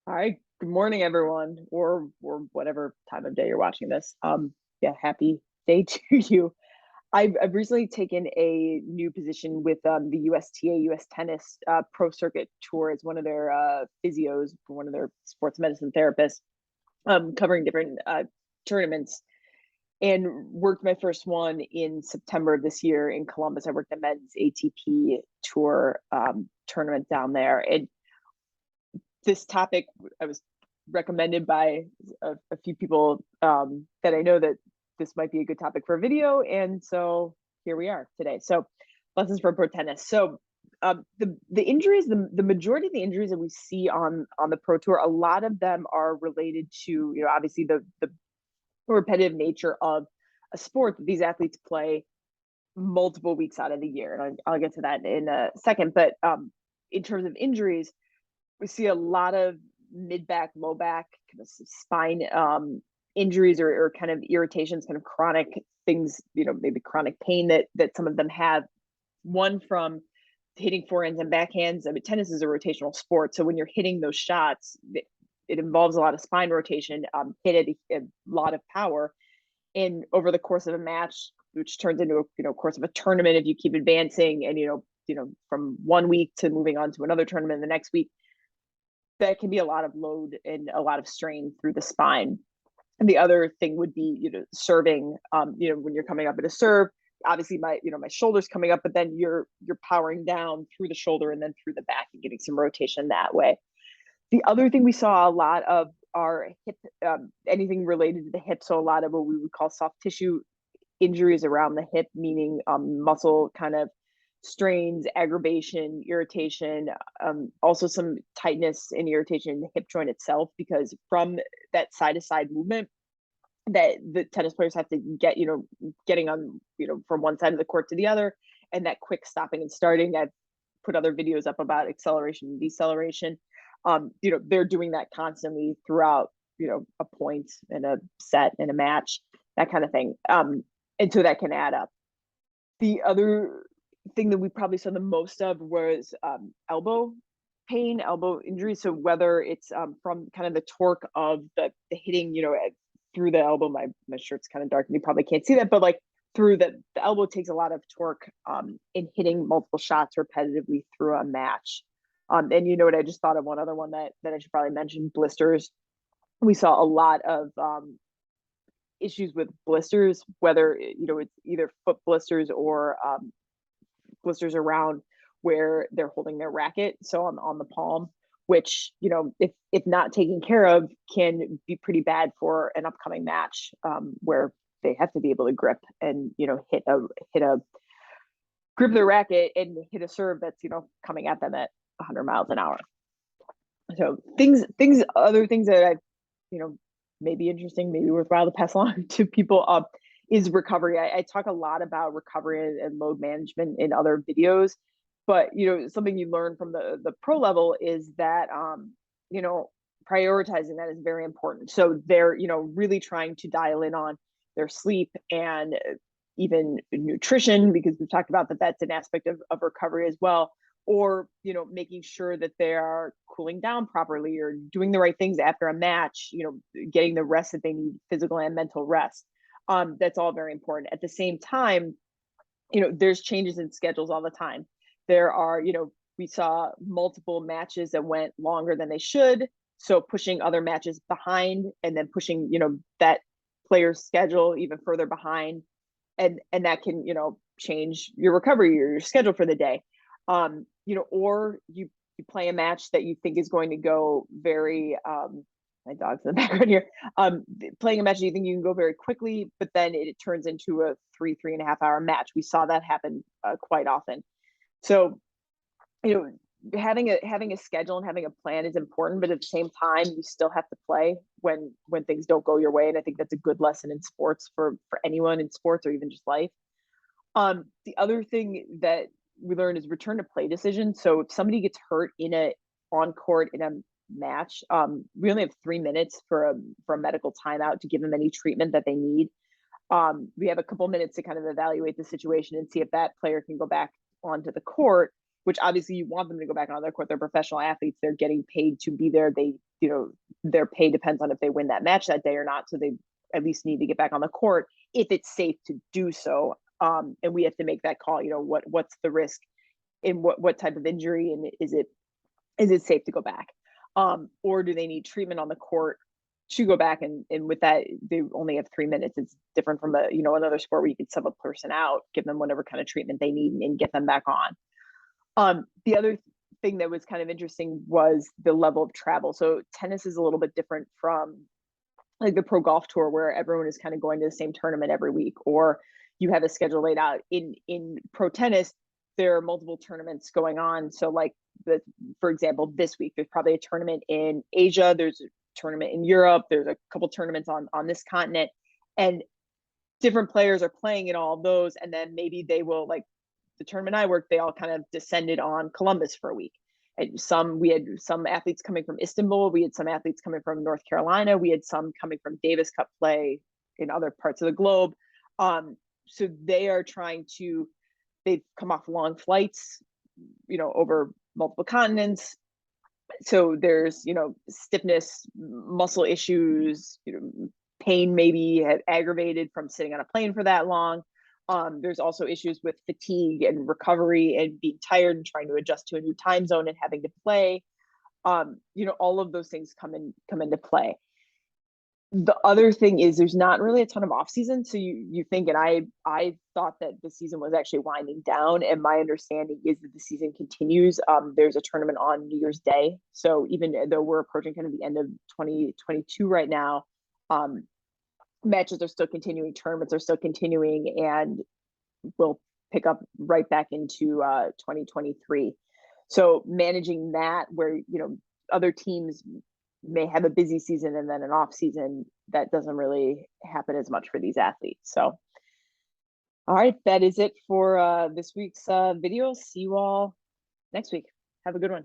All right. Good morning, everyone, or whatever time of day you're watching this. Yeah, happy day to you. I've recently taken a new position with the USTA US Tennis Pro Circuit Tour as one of their physios, one of their sports medicine therapists, covering different tournaments. And worked my first one in September of this year in Columbus. I worked the men's ATP Tour tournament down there, and this topic I was recommended by a few people that I know that this might be a good topic for a video, and so here we are today. So, lessons for pro tennis. So, the injuries, the majority of the injuries that we see on the pro tour, a lot of them are related to obviously the repetitive nature of a sport that these athletes play multiple weeks out of the year, and I'll get to that in a second. But in terms of injuries, we see a lot of mid back, low back, kind of spine injuries or kind of irritations, kind of chronic things, maybe chronic pain that some of them have. One from hitting forehands and backhands. I mean, tennis is a rotational sport, so when you're hitting those shots, it involves a lot of spine rotation, hit at a lot of power, and over the course of a match, which turns into a course of a tournament, if you keep advancing, and from 1 week to moving on to another tournament the next week, that can be a lot of load and a lot of strain through the spine. And the other thing would be, serving. When you're coming up at a serve, obviously my shoulder's coming up, but then you're powering down through the shoulder and then through the back and getting some rotation that way. The other thing we saw a lot of are hip, anything related to the hip. So a lot of what we would call soft tissue injuries around the hip, meaning muscle kind of strains, aggravation, irritation, also some tightness and irritation in the hip joint itself, because from that side to side movement that the tennis players have to get, getting on, from one side of the court to the other, and that quick stopping and starting. I've put other videos up about acceleration and deceleration. They're doing that constantly throughout, a point and a set and a match, that kind of thing. And so that can add up. The other thing that we probably saw the most of was elbow pain, elbow injury. So whether it's from kind of the torque of the hitting, through the elbow, my shirt's kind of dark and you probably can't see that, but like through the elbow takes a lot of torque in hitting multiple shots repetitively through a match. And what, I just thought of one other one that I should probably mention: blisters. We saw a lot of issues with blisters, whether it's either foot blisters or blisters around where they're holding their racket, so on the palm, which if not taken care of, can be pretty bad for an upcoming match, where they have to be able to grip and hit a grip their racket and hit a serve that's coming at them at 100 miles an hour. So other things that I maybe interesting, maybe worthwhile to pass along to people is recovery. I talk a lot about recovery and load management in other videos, but something you learn from the pro level is that prioritizing that is very important. So they're really trying to dial in on their sleep and even nutrition, because we've talked about that that's an aspect of recovery as well, or making sure that they are cooling down properly or doing the right things after a match, getting the rest that they need, physical and mental rest. That's all very important. At the same time, there's changes in schedules all the time. There are, we saw multiple matches that went longer than they should, so pushing other matches behind and then pushing that player's schedule even further behind, and that can change your recovery or your schedule for the day. Or you play a match that you think is going to go very my dog's in the background here. Playing a match that you think you can go very quickly, but then it turns into a 3.5 hour match. We saw that happen quite often. So having a schedule and having a plan is important, but at the same time, you still have to play when things don't go your way. And I think that's a good lesson in sports for anyone in sports or even just life. The other thing that we learned is return to play decisions. So if somebody gets hurt on court in a match, we only have 3 minutes for a medical timeout to give them any treatment that they need. We have a couple minutes to kind of evaluate the situation and see if that player can go back onto the court. which obviously you want them to go back on their court. They're professional athletes. They're getting paid to be there. They, their pay depends on if they win that match that day or not. So they at least need to get back on the court if it's safe to do so. And we have to make that call. What's the risk in what type of injury, and is it safe to go back? Or do they need treatment on the court to go back? And with that, they only have 3 minutes. It's different from another sport where you could sub a person out, give them whatever kind of treatment they need, and get them back on. The other thing that was kind of interesting was the level of travel. So tennis is a little bit different from like the pro golf tour, where everyone is kind of going to the same tournament every week, or you have a schedule laid out. In pro tennis, there are multiple tournaments going on. So like for example, this week, there's probably a tournament in Asia. There's a tournament in Europe. There's a couple tournaments on this continent, and different players are playing in all of those. And then maybe they will, like the tournament I worked, they all kind of descended on Columbus for a week. And we had some athletes coming from Istanbul. We had some athletes coming from North Carolina. We had some coming from Davis Cup play in other parts of the globe. So they are they've come off long flights, over multiple continents. So there's, stiffness, muscle issues, pain maybe aggravated from sitting on a plane for that long. There's also issues with fatigue and recovery and being tired and trying to adjust to a new time zone and having to play. All of those things come into play. The other thing is there's not really a ton of off season. So you think, and I thought that the season was actually winding down, and my understanding is that the season continues. There's a tournament on New Year's Day. So even though we're approaching kind of the end of 2022 right now, matches are still continuing, tournaments are still continuing, and we'll pick up right back into 2023. So managing that, where other teams may have a busy season and then an off season, that doesn't really happen as much for these athletes. So, all right, that is it for this week's video. See you all next week. Have a good one.